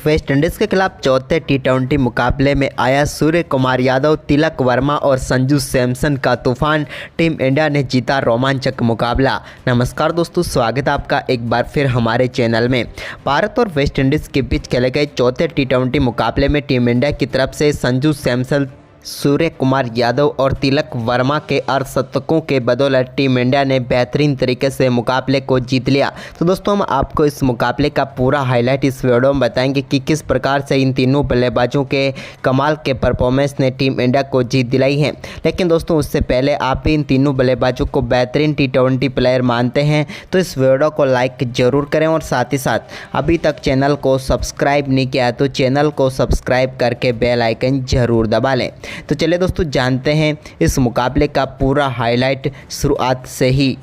West Indies के खिलाफ चौथे टी20 मुकाबले में आया सूर्य कुमार यादव, तिलक वर्मा और संजू सैमसन का तूफान। टीम इंडिया ने जीता रोमांचक मुकाबला। नमस्कार दोस्तों, स्वागत है आपका एक बार फिर हमारे चैनल में। भारत और वेस्टइंडीज़ के बीच खेले गए चौथे टी20 मुकाबले में टीम इंडिया की तरफ से संजू सैमसन, सूर्य कुमार यादव और तिलक वर्मा के अर्धशतकों के बदौलत टीम इंडिया ने बेहतरीन तरीके से मुकाबले को जीत लिया। तो दोस्तों, हम आपको इस मुकाबले का पूरा हाईलाइट इस वीडियो में बताएंगे कि किस प्रकार से इन तीनों बल्लेबाजों के कमाल के परफॉर्मेंस ने टीम इंडिया को जीत दिलाई है। लेकिन दोस्तों, उससे पहले आप भी इन तीनों बल्लेबाजों को बेहतरीन टी20 प्लेयर मानते हैं तो इस वीडियो को लाइक जरूर करें और साथ ही साथ अभी तक चैनल को सब्सक्राइब नहीं किया तो चैनल को सब्सक्राइब करके बेल आइकन जरूर दबा लें। तो चलिए दोस्तों, जानते हैं इस मुकाबले का पूरा हाईलाइट शुरुआत से ही।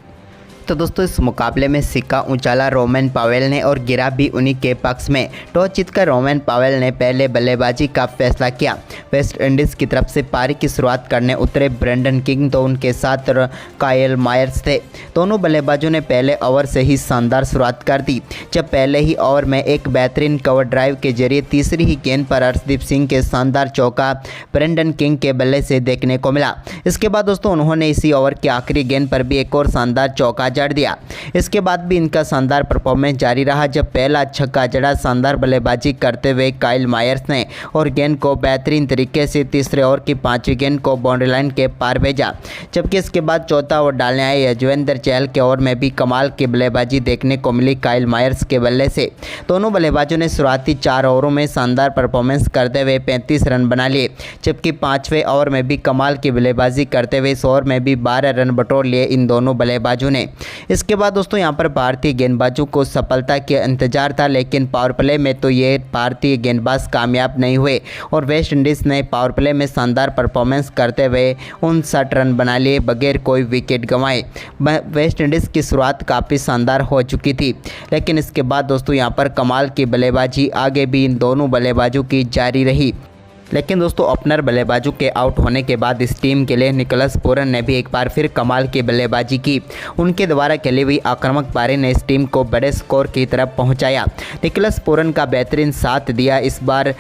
तो दोस्तों, इस मुकाबले में सिक्का उछाला रोमेन पावेल ने और गिरा भी उन्हीं के पक्ष में। टॉस जीतकर रोमेन पावेल ने पहले बल्लेबाजी का फैसला किया। वेस्ट इंडीज़ की तरफ से पारी की शुरुआत करने उतरे ब्रेंडन किंग तो उनके साथ कायल मायर्स थे। दोनों बल्लेबाजों ने पहले ओवर से ही शानदार शुरुआत कर दी, जब पहले ही ओवर में एक बेहतरीन कवर ड्राइव के जरिए तीसरी ही गेंद पर अर्शदीप सिंह के शानदार चौका ब्रेंडन किंग के बल्ले से देखने को मिला। इसके बाद दोस्तों, उन्होंने इसी ओवर की आखिरी गेंद पर भी एक और शानदार चौका जड़ दिया। इसके बाद भी इनका शानदार परफॉर्मेंस जारी रहा, जब पहला छक्का जड़ा शानदार बल्लेबाजी करते हुए कायल मायर्स ने और गेंद को बेहतरीन तरीके से तीसरे ओवर की पांचवी गेंद को बाउंड्री लाइन के पार भेजा। जबकि इसके बाद चौथा ओवर डालने आए यजवेंद्र चहल के ओवर में भी कमाल की बल्लेबाजी देखने को मिली कायल मायर्स के बल्ले से। दोनों बल्लेबाजों ने शुरुआती 4 ओवरों में शानदार परफॉर्मेंस करते हुए 35 रन बना लिए, जबकि 5वें ओवर में भी कमाल की बल्लेबाजी करते हुए इस ओवर में भी 12 रन बटोर लिए इन दोनों बल्लेबाजों ने। इसके बाद दोस्तों, यहां पर भारतीय गेंदबाजों को सफलता के इंतजार था, लेकिन पावर प्ले में तो ये भारतीय गेंदबाज कामयाब नहीं हुए और वेस्ट इंडीज़ ने पावर प्ले में शानदार परफॉर्मेंस करते हुए 59 रन बना लिए बगैर कोई विकेट गंवाए। वेस्ट इंडीज़ की शुरुआत काफ़ी शानदार हो चुकी थी, लेकिन इसके बाद दोस्तों यहां पर कमाल की बल्लेबाजी आगे भी इन दोनों बल्लेबाजों की जारी रही। लेकिन दोस्तों, ओपनर बल्लेबाजों के आउट होने के बाद इस टीम के लिए निकोलस पूरन ने भी एक बार फिर कमाल की बल्लेबाजी की। उनके द्वारा खेली हुई आक्रामक पारी ने इस टीम को बड़े स्कोर की तरफ पहुंचाया। निकोलस पूरन का बेहतरीन साथ दिया इस बार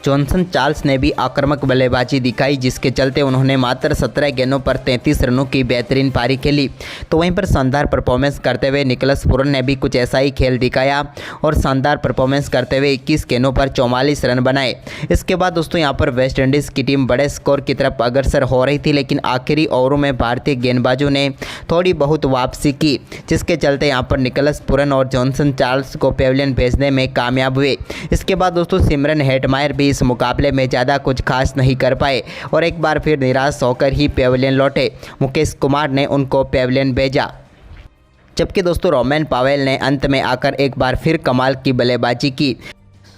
जॉनसन चार्ल्स ने भी आक्रामक बल्लेबाजी दिखाई, जिसके चलते उन्होंने मात्र 17 गेंदों पर 33 रनों की बेहतरीन पारी खेली। तो वहीं पर शानदार परफॉर्मेंस करते हुए निकोलस पूरन ने भी कुछ ऐसा ही खेल दिखाया और शानदार परफॉर्मेंस करते हुए 21 गेंदों पर 44 रन बनाए। इसके बाद दोस्तों, यहां पर वेस्ट इंडीज़ की टीम बड़े स्कोर की तरफ अग्रसर हो रही थी, लेकिन आखिरी ओवरों में भारतीय गेंदबाजों ने थोड़ी बहुत वापसी की, जिसके चलते यहां पर निकोलस पूरन और जॉनसन चार्ल्स को पेविलियन भेजने में कामयाब हुए। इसके बाद दोस्तों, सिमरन हेटमायर भी इस मुकाबले में ज़्यादा कुछ खास नहीं कर पाए और एक बार फिर निराश होकर ही पेविलियन लौटे। मुकेश कुमार ने उनको पेविलियन भेजा, जबकि दोस्तों रोमेन पावेल ने अंत में आकर एक बार फिर कमाल की बल्लेबाजी की।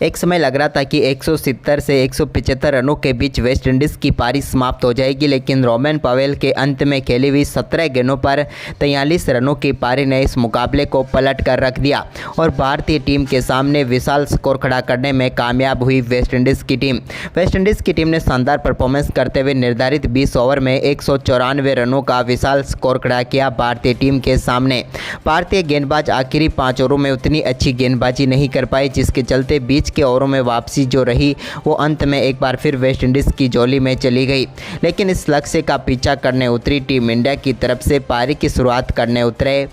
एक समय लग रहा था कि 170 से 175 रनों के बीच वेस्ट इंडीज़ की पारी समाप्त हो जाएगी, लेकिन रोमेन पावेल के अंत में खेली हुई 17 गेंदों पर 43 रनों की पारी ने इस मुकाबले को पलट कर रख दिया और भारतीय टीम के सामने विशाल स्कोर खड़ा करने में कामयाब हुई वेस्ट इंडीज़ की टीम। वेस्ट इंडीज़ की टीम ने शानदार परफॉर्मेंस करते हुए निर्धारित 20 ओवर में 194 रनों का विशाल स्कोर खड़ा किया भारतीय टीम के सामने। भारतीय गेंदबाज आखिरी 5 ओवरों में उतनी अच्छी गेंदबाजी नहीं कर पाए, जिसके चलते बीच के ओवरों में वापसी जो रही वो अंत में एक बार फिर वेस्ट इंडीज़ की झोली में चली गई। लेकिन इस लक्ष्य का पीछा करने उतरी टीम इंडिया की तरफ से पारी की शुरुआत करने उतरे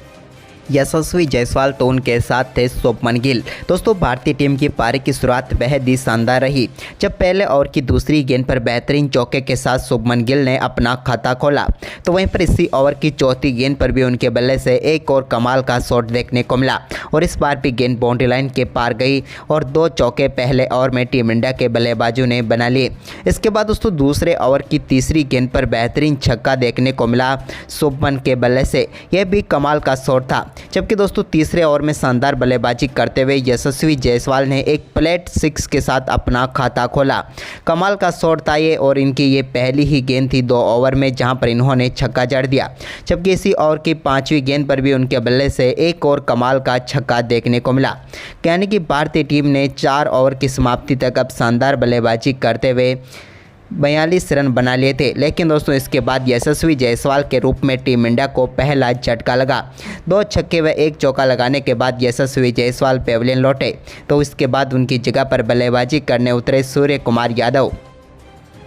यशस्वी जायसवाल तो उनके साथ थे शुभमन गिल। दोस्तों, भारतीय टीम की पारी की शुरुआत बेहद ही शानदार रही, जब पहले ओवर की दूसरी गेंद पर बेहतरीन चौके के साथ शुभमन गिल ने अपना खाता खोला। तो वहीं पर इसी ओवर की चौथी गेंद पर भी उनके बल्ले से एक और कमाल का शॉट देखने को मिला और इस बार भी गेंद बाउंड्री लाइन के पार गई और 2 चौके पहले ओवर में टीम इंडिया के बल्लेबाजों ने बना लिए। इसके बाद दोस्तों, दूसरे ओवर की तीसरी गेंद पर बेहतरीन छक्का देखने को मिला शुभमन के बल्ले से, यह भी कमाल का शॉट था। जबकि दोस्तों, तीसरे ओवर में शानदार बल्लेबाजी करते हुए यशस्वी जायसवाल ने एक प्लेट 6 के साथ अपना खाता खोला। कमाल का शॉट था ये और इनकी ये पहली ही गेंद थी 2 ओवर में, जहां पर इन्होंने छक्का जड़ दिया। जबकि इसी ओवर की 5वीं गेंद पर भी उनके बल्ले से एक और कमाल का छक्का देखने को मिला। यानी कि भारतीय टीम ने 4 ओवर की समाप्ति तक अब शानदार बल्लेबाजी करते हुए 42 रन बना लिए थे। लेकिन दोस्तों इसके बाद यशस्वी जायसवाल के रूप में टीम इंडिया को पहला झटका लगा। 2 छक्के व 1 चौका लगाने के बाद यशस्वी जायसवाल पेविलियन लौटे, तो इसके बाद उनकी जगह पर बल्लेबाजी करने उतरे सूर्य कुमार यादव।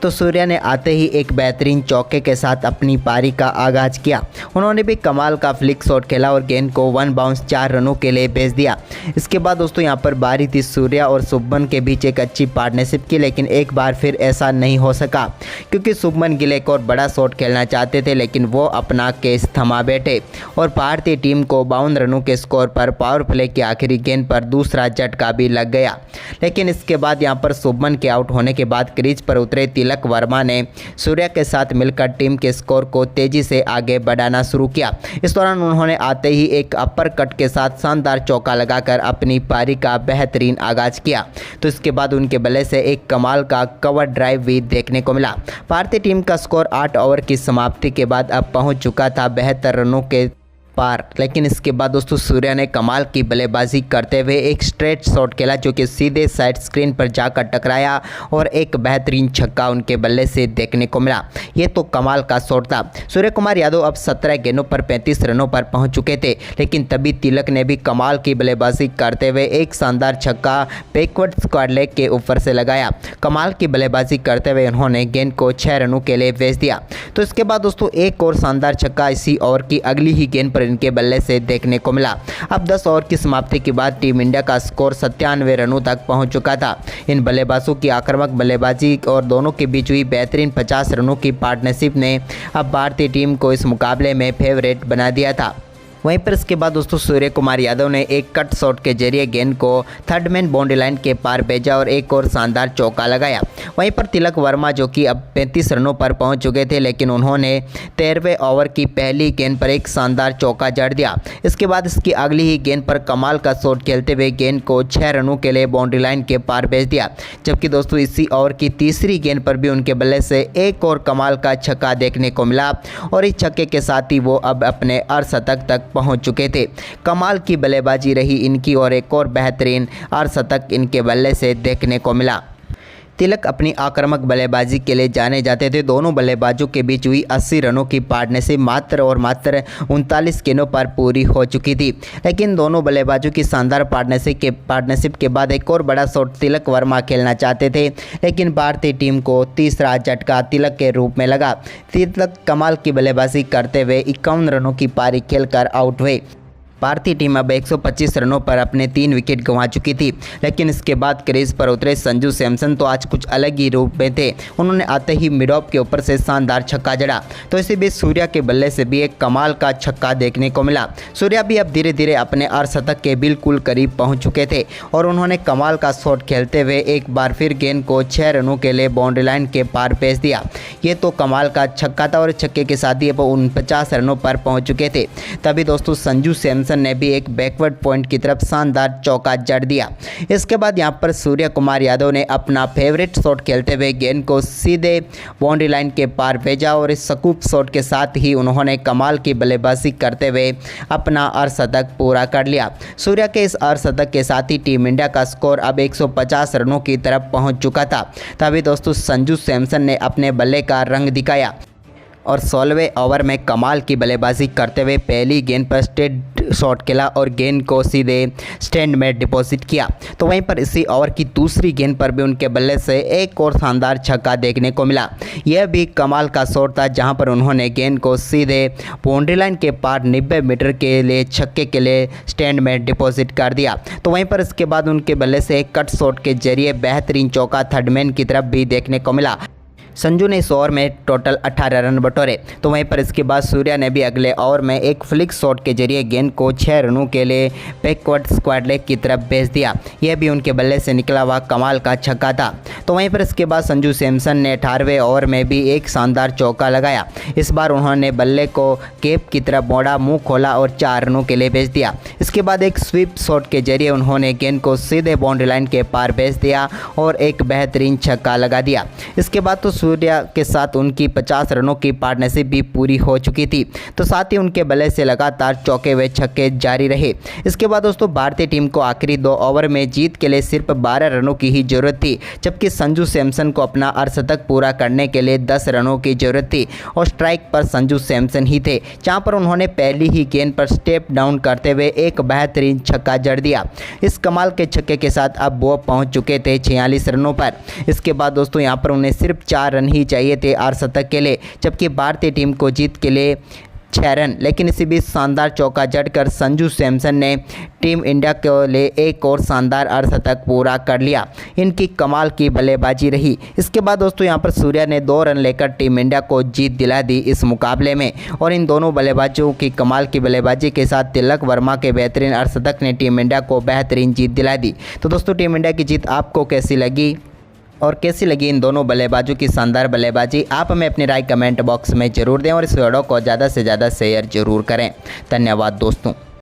तो सूर्या ने आते ही एक बेहतरीन चौके के साथ अपनी पारी का आगाज किया। उन्होंने भी कमाल का फ्लिक शॉट खेला और गेंद को 1 बाउंस 4 रनों के लिए भेज दिया। इसके बाद दोस्तों यहां पर बारी थी सूर्या और शुभमन के बीच एक अच्छी पार्टनरशिप की, लेकिन एक बार फिर ऐसा नहीं हो सका क्योंकि शुभमन गिल एक और बड़ा शॉट खेलना चाहते थे, लेकिन वो अपना केस थमा बैठे और भारतीय टीम को 52 रनों के स्कोर पर पावर प्ले की आखिरी गेंद पर दूसरा झटका भी लग गया। लेकिन इसके बाद यहां पर शुभमन के आउट होने के बाद क्रीज पर उतरे तिलक वर्मा ने सूर्या के साथ मिलकर टीम के स्कोर को तेजी से आगे बढ़ाना शुरू किया। इस दौरान उन्होंने आते ही एक अपर कट के साथ शानदार चौका लगाकर अपनी पारी का बेहतरीन आगाज किया। तो इसके बाद उनके बल्ले से एक कमाल का कवर ड्राइव भी देखने को मिला। भारतीय टीम का स्कोर 8 ओवर की समाप्ति के बाद अब पहुंच चुका था 72 रनों के पार। लेकिन इसके बाद दोस्तों सूर्या ने कमाल की बल्लेबाजी करते हुए एक स्ट्रेट शॉट खेला जो कि सीधे साइड स्क्रीन पर जाकर टकराया और एक बेहतरीन छक्का उनके बल्ले से देखने को मिला। ये तो कमाल का शॉट था। सूर्य कुमार यादव अब 17 गेंदों पर 35 रनों पर पहुंच चुके थे, लेकिन तभी तिलक ने भी कमाल की बल्लेबाजी करते हुए एक शानदार छक्का बैकवर्ड स्क्वायर लेग के ऊपर से लगाया। कमाल की बल्लेबाजी करते हुए उन्होंने गेंद को 6 रनों के लिए भेज दिया। तो इसके बाद दोस्तों एक और शानदार छक्का इसी ओवर की अगली ही गेंद पर इनके बल्ले से देखने को मिला। अब 10 ओवर की समाप्ति के बाद टीम इंडिया का स्कोर 97 रनों तक पहुंच चुका था। इन बल्लेबाजों की आक्रामक बल्लेबाजी और दोनों के बीच हुई बेहतरीन 50 रनों की पार्टनरशिप ने अब भारतीय टीम को इस मुकाबले में फेवरेट बना दिया था। वहीं पर इसके बाद दोस्तों सूर्य कुमार यादव ने एक कट शॉट के जरिए गेंद को थर्ड मैन बाउंड्री लाइन के पार भेजा और एक और शानदार चौका लगाया। वहीं पर तिलक वर्मा जो कि अब 35 रनों पर पहुंच चुके थे, लेकिन उन्होंने 13वें ओवर की पहली गेंद पर एक शानदार चौका जड़ दिया। इसके बाद इसकी अगली ही गेंद पर कमाल का शॉट खेलते हुए गेंद को 6 रनों के लिए बाउंड्री लाइन के पार भेज दिया। जबकि दोस्तों इसी ओवर की तीसरी गेंद पर भी उनके बल्ले से एक और कमाल का छक्का देखने को मिला और इस छक्के के साथ ही वो अब अपने अर्धशतक तक पहुंच चुके थे। कमाल की बल्लेबाजी रही इनकी और एक और बेहतरीन अर्धशतक इनके बल्ले से देखने को मिला। तिलक अपनी आक्रामक बल्लेबाजी के लिए जाने जाते थे। दोनों बल्लेबाजों के बीच हुई 80 रनों की पार्टनरशिप मात्र 39 गेंदों पर पूरी हो चुकी थी। लेकिन दोनों बल्लेबाजों की शानदार पार्टनरशिप के बाद एक और बड़ा शॉट तिलक वर्मा खेलना चाहते थे, लेकिन भारतीय टीम को तीसरा झटका तिलक के रूप में लगा। तिलक कमाल की बल्लेबाजी करते हुए 51 रनों की पारी खेलकर आउट हुए। भारतीय टीम अब 125 रनों पर अपने 3 विकेट गंवा चुकी थी। लेकिन इसके बाद क्रीज पर उतरे संजू सैमसन तो आज कुछ अलग ही रूप में थे। उन्होंने आते ही मिड ऑफ के ऊपर से शानदार छक्का जड़ा, तो इसी बीच सूर्या के बल्ले से भी एक कमाल का छक्का देखने को मिला। सूर्या भी अब धीरे धीरे अपने अर्धशतक के बिल्कुल करीब पहुंच चुके थे और उन्होंने कमाल का शॉट खेलते हुए एक बार फिर गेंद को 6 रनों के लिए बाउंड्री लाइन के पार भेज दिया। ये तो कमाल का छक्का था और छक्के के साथ ही वो 49 रनों पर पहुँच चुके थे। तभी दोस्तों संजू सैमसन ने भी एक बैकवर्ड पॉइंट की तरफ शानदार चौका जड़ दिया। इसके बाद यहां पर सूर्य कुमार यादव ने अपना फेवरेट शॉट खेलते हुए गेंद को सीधे बाउंड्री लाइन के पार भेजा और इस स्कूप शॉट के साथ ही उन्होंने कमाल की बल्लेबाजी करते हुए अपना अर्धशतक पूरा कर लिया। सूर्य के इस अर्धशतक के साथ ही टीम इंडिया का स्कोर अब 150 रनों की तरफ पहुंच चुका था। तभी दोस्तों संजू सैमसन ने अपने बल्ले का रंग दिखाया और 16वें ओवर में कमाल की बल्लेबाजी करते हुए पहली गेंद पर स्ट्रेट शॉट खेला और गेंद को सीधे स्टैंड में डिपॉजिट किया। तो वहीं पर इसी ओवर की दूसरी गेंद पर भी उनके बल्ले से एक और शानदार छक्का देखने को मिला। यह भी कमाल का शॉट था जहां पर उन्होंने गेंद को सीधे बाउंड्री लाइन के पार 90 मीटर के लिए छक्के के लिए स्टैंड में डिपॉजिट कर दिया। तो वहीं पर इसके बाद उनके बल्ले से एक कट शॉट के जरिए बेहतरीन चौका थर्ड मैन की तरफ भी देखने को मिला। संजू ने इस ओवर में टोटल 18 रन बटोरे। तो वहीं पर इसके बाद सूर्या ने भी अगले ओवर में एक फ्लिक शॉट के जरिए गेंद को 6 रनों के लिए बैकवर्ड स्क्वायर लेग की तरफ भेज दिया। यह भी उनके बल्ले से निकला हुआ कमाल का छक्का था। तो वहीं पर इसके बाद संजू सैमसन ने 18वें ओवर में भी एक शानदार चौका लगाया। इस बार उन्होंने बल्ले को कैप की तरफ मोड़ा, मुँह खोला और 4 रनों के लिए भेज दिया। इसके बाद एक स्वीप शॉट के जरिए उन्होंने गेंद को सीधे बाउंड्री लाइन के पार भेज दिया और एक बेहतरीन छक्का लगा दिया। इसके बाद तो सूर्या के साथ उनकी 50 रनों की पार्टनरशिप भी पूरी हो चुकी थी। तो साथ ही उनके बल्ले से लगातार चौके व छक्के जारी रहे। इसके बाद दोस्तों भारतीय टीम को आखिरी 2 ओवर में जीत के लिए सिर्फ 12 रनों की ही जरूरत थी, जबकि संजू सैमसन को अपना अर्धशतक पूरा करने के लिए 10 रनों की जरूरत थी और स्ट्राइक पर संजू सैमसन ही थे, जहां पर उन्होंने पहली ही गेंद पर स्टेप डाउन करते हुए एक बेहतरीन छक्का जड़ दिया। इस कमाल के छक्के के साथ अब वो पहुंच चुके थे 46 रनों पर। इसके बाद दोस्तों यहां पर उन्हें सिर्फ 4 रन ही चाहिए थे अर्धशतक के लिए, जबकि भारतीय टीम को जीत के लिए 6 रन। लेकिन इसी बीच शानदार चौका जड़कर संजू सैमसन ने टीम इंडिया के लिए एक और शानदार अर्धशतक पूरा कर लिया। इनकी कमाल की बल्लेबाजी रही। इसके बाद दोस्तों यहां पर सूर्या ने 2 रन लेकर टीम इंडिया को जीत दिला दी इस मुकाबले में, और इन दोनों बल्लेबाजों की कमाल की बल्लेबाजी के साथ तिलक वर्मा के बेहतरीन अर्धशतक ने टीम इंडिया को बेहतरीन जीत दिला दी। तो दोस्तों टीम इंडिया की जीत आपको कैसी लगी और कैसी लगी इन दोनों बल्लेबाजों की शानदार बल्लेबाजी, आप हमें अपनी राय कमेंट बॉक्स में ज़रूर दें और इस वीडियो को ज़्यादा से ज़्यादा शेयर ज़रूर करें। धन्यवाद दोस्तों।